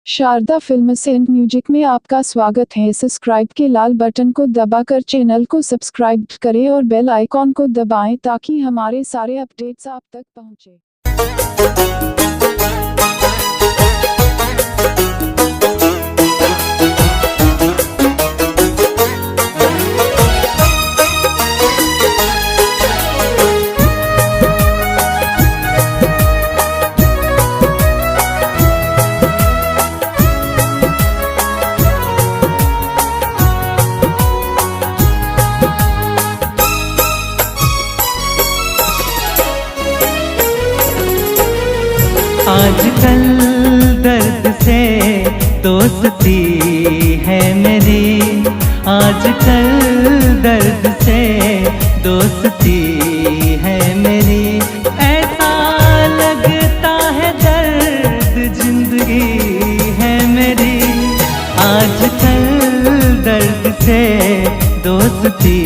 Sharda films and music में आपका स्वागत है। सब्सक्राइब के लाल बटन को दबाकर चैनल को सब्सक्राइब करें और बेल आइकॉन को दबाएं ताकि हमारे सारे अपडेट्स आप तक पहुंचे। आजकल दर्द से दोस्ती है मेरी, आजकल दर्द से दोस्ती है मेरी। ऐसा लगता है दर्द जिंदगी है मेरी, आजकल दर्द से दोस्ती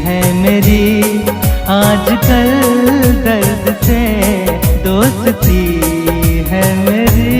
है मेरी, आजकल दर्द से दोस्ती है मेरी।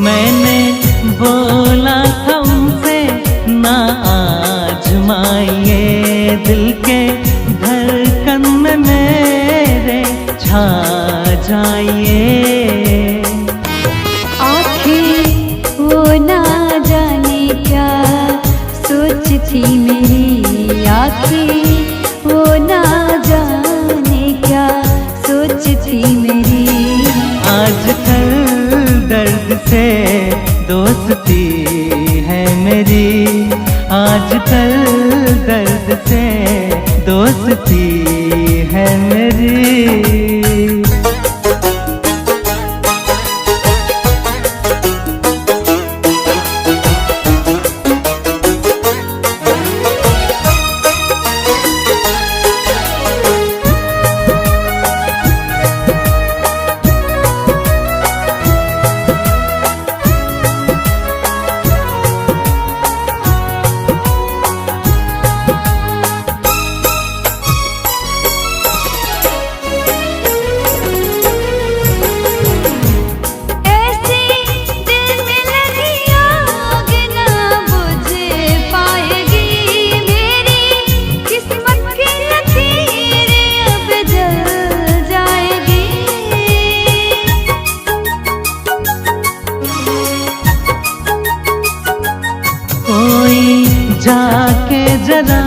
मैंने बोला था उनसे ना आजमाइए, दिल के धड़कन में मेरे छा जाइए। आखिर वो ना जाने क्या सोच थी मेरी, आखिर वो ना जाने क्या सोच थी मेरी। आजकल दर्द से दोस्ती है मेरी, आजकल दर्द से दोस्ती है मेरी। जाके जरा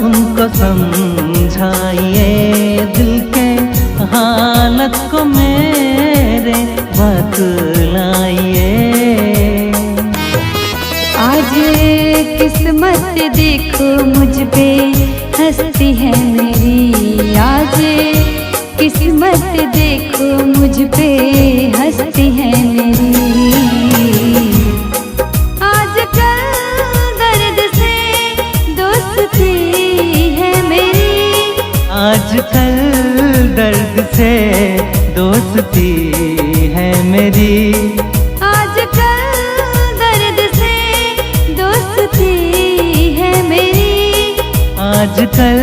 उनको समझाइए, दिल के हालत को मेरे बतलाइए। आज किस्मत देखो मुझ पे हंसती है मेरी, आज किस्मत देखो मुझ पे हंसती है मेरी। आजकल दर्द से दोस्ती है मेरी, आजकल दर्द से दोस्ती है मेरी। आजकल